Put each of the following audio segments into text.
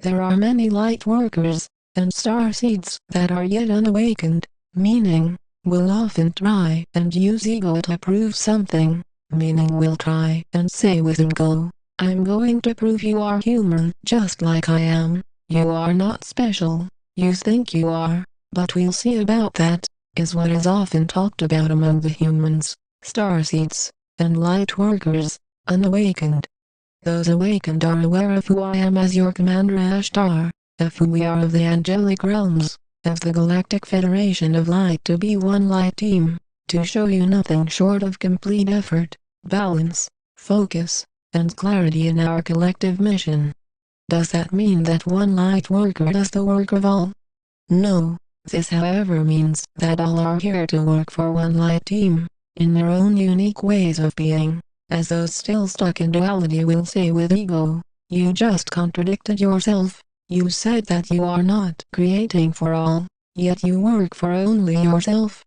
There are many light workers and star seeds that are yet unawakened, meaning, will often try and use ego to prove something, meaning will try and say with ego, I'm going to prove you are human just like I am. You are not special. You think you are, but we'll see about that, is what is often talked about among the humans, starseeds, and light workers, unawakened. Those awakened are aware of who I am as your Commander Ashtar, of who we are of the angelic realms, of the Galactic Federation of Light to be one light team, to show you nothing short of complete effort, balance, focus, and clarity in our collective mission. Does that mean that one light worker does the work of all? No. This however means that all are here to work for one light team, in their own unique ways of being, as those still stuck in duality will say with ego, you just contradicted yourself. You said that you are not creating for all, yet you work for only yourself.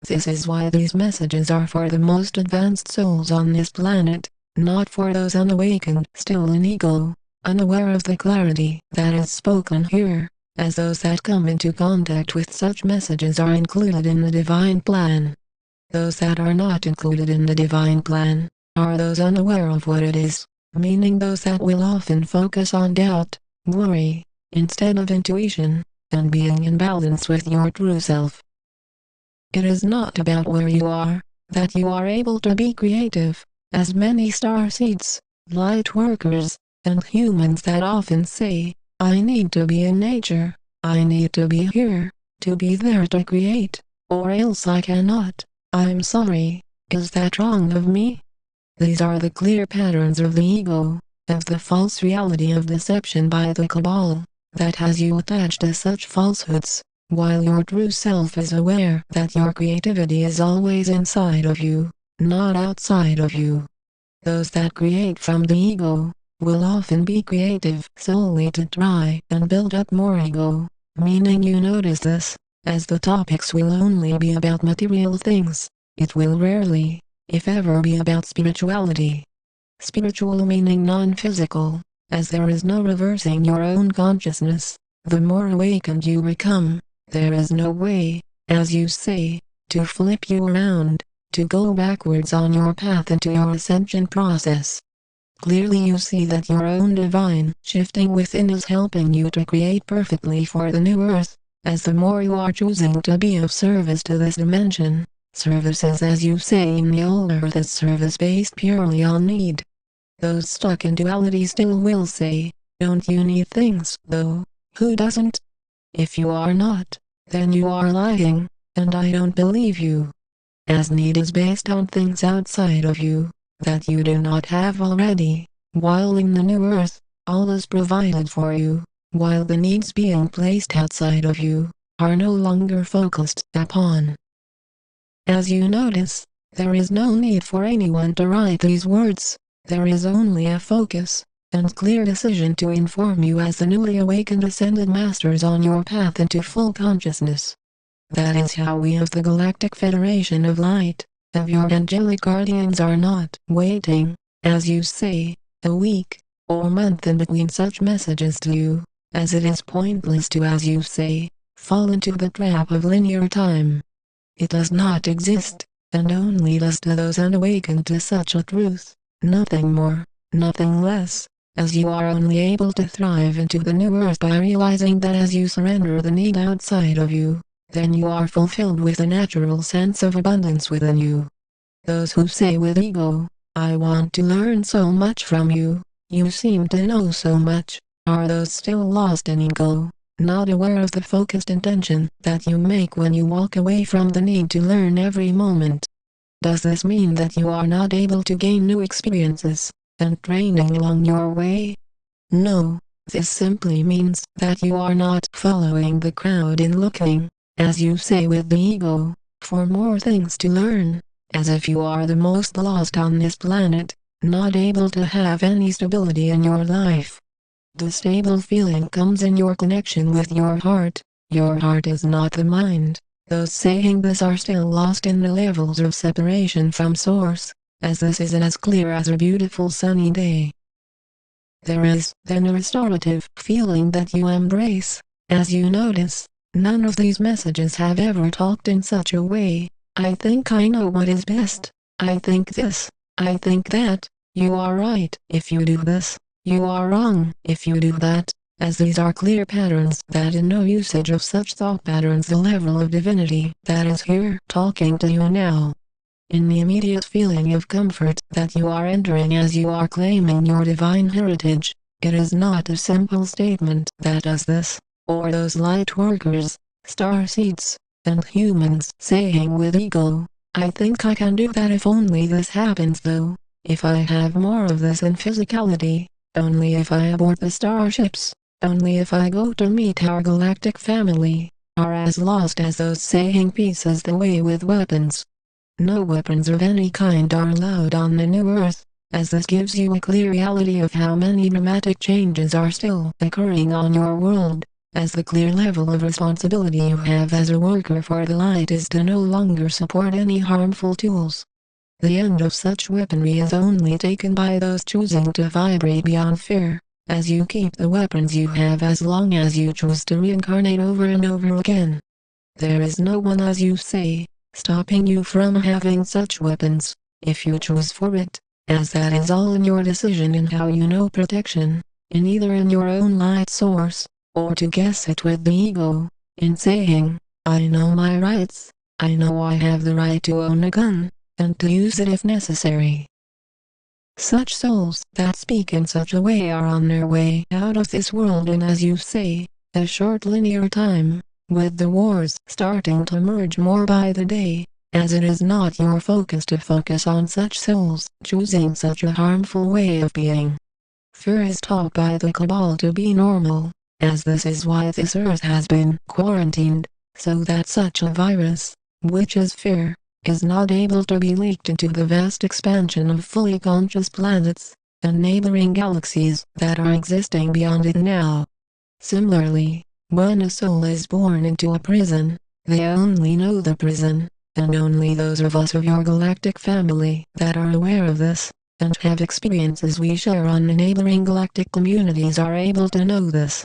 This is why these messages are for the most advanced souls on this planet, not for those unawakened still in ego, unaware of the clarity that is spoken here, as those that come into contact with such messages are included in the divine plan. Those that are not included in the divine plan are those unaware of what it is, meaning those that will often focus on doubt, worry, instead of intuition, and being in balance with your true self. It is not about where you are, that you are able to be creative, as many star seeds, light workers, and humans that often say, I need to be in nature, I need to be here, to be there to create, or else I cannot. I'm sorry, is that wrong of me? These are the clear patterns of the ego, of the false reality of deception by the cabal, that has you attached to such falsehoods, while your true self is aware that your creativity is always inside of you, not outside of you. Those that create from the ego will often be creative solely to try and build up more ego, meaning you notice this, as the topics will only be about material things. It will rarely, if ever, be about spirituality. Spiritual meaning non-physical, as there is no reversing your own consciousness. The more awakened you become, there is no way, as you say, to flip you around, to go backwards on your path into your ascension process. Clearly you see that your own divine shifting within is helping you to create perfectly for the new earth, as the more you are choosing to be of service to this dimension. Services, as you say in the old earth, is service based purely on need. Those stuck in duality still will say, don't you need things, though? Who doesn't? If you are not, then you are lying, and I don't believe you. As need is based on things outside of you, that you do not have already, while in the new earth, all is provided for you, while the needs being placed outside of you, are no longer focused upon. As you notice, there is no need for anyone to write these words, there is only a focus, and clear decision to inform you as the newly awakened ascended masters on your path into full consciousness. That is how we of the Galactic Federation of Light, of your angelic guardians, are not waiting, as you say, a week or month in between such messages to you, as it is pointless to, as you say, fall into the trap of linear time. It does not exist, and only does to those unawakened to such a truth, nothing more, nothing less, as you are only able to thrive into the new earth by realizing that as you surrender the need outside of you, then you are fulfilled with a natural sense of abundance within you. Those who say with ego, I want to learn so much from you, you seem to know so much, are those still lost in ego, not aware of the focused intention that you make when you walk away from the need to learn every moment. Does this mean that you are not able to gain new experiences and training along your way? No, this simply means that you are not following the crowd in looking, as you say with the ego, for more things to learn, as if you are the most lost on this planet, not able to have any stability in your life. The stable feeling comes in your connection with your heart. Your heart is not the mind. Those saying this are still lost in the levels of separation from source, as this is as clear as a beautiful sunny day. There is then a restorative feeling that you embrace, as you notice, none of these messages have ever talked in such a way. I think I know what is best. I think this. I think that. You are right if you do this. You are wrong if you do that. As these are clear patterns that in no usage of such thought patterns the level of divinity that is here talking to you now. In the immediate feeling of comfort that you are entering as you are claiming your divine heritage, it is not a simple statement that does this, or those light workers, star seeds, and humans saying with ego, I think I can do that if only this happens though, if I have more of this in physicality, only if I abort the starships, only if I go to meet our galactic family, are as lost as those saying pieces the way with weapons. No weapons of any kind are allowed on the new Earth, as this gives you a clear reality of how many dramatic changes are still occurring on your world, as the clear level of responsibility you have as a worker for the light is to no longer support any harmful tools. The end of such weaponry is only taken by those choosing to vibrate beyond fear, as you keep the weapons you have as long as you choose to reincarnate over and over again. There is no one, as you say, stopping you from having such weapons, if you choose for it, as that is all in your decision in how you know protection, in either in your own light source, or to guess it with the ego, in saying, I know my rights, I know I have the right to own a gun, and to use it if necessary. Such souls that speak in such a way are on their way out of this world in, as you say, a short linear time, with the wars starting to merge more by the day, as it is not your focus to focus on such souls choosing such a harmful way of being. Fear is taught by the cabal to be normal, as this is why this Earth has been quarantined, so that such a virus, which is fear, is not able to be leaked into the vast expansion of fully conscious planets and neighboring galaxies that are existing beyond it now. Similarly, when a soul is born into a prison, they only know the prison, and only those of us of your galactic family that are aware of this, and have experiences we share on the neighboring galactic communities are able to know this.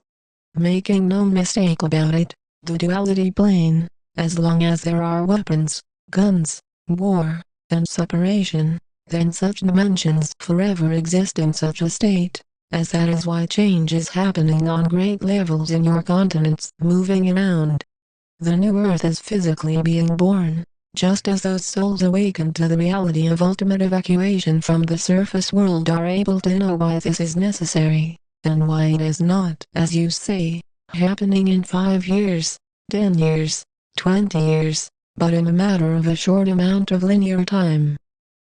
Making no mistake about it, the duality plane, as long as there are weapons, guns, war, and separation, then such dimensions forever exist in such a state, as that is why change is happening on great levels in your continents moving around. The new Earth is physically being born, just as those souls awakened to the reality of ultimate evacuation from the surface world are able to know why this is necessary, and why it is not, as you say, happening in 5 years, 10 years, 20 years, but in a matter of a short amount of linear time.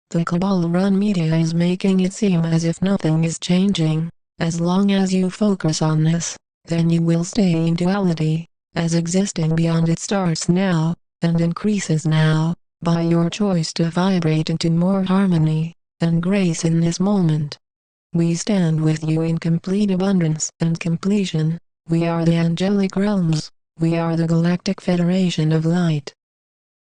The cabal-run media is making it seem as if nothing is changing. As long as you focus on this, then you will stay in duality, as existing beyond it starts now, and increases now, by your choice to vibrate into more harmony and grace in this moment. We stand with you in complete abundance and completion. We are the angelic realms. We are the Galactic Federation of Light.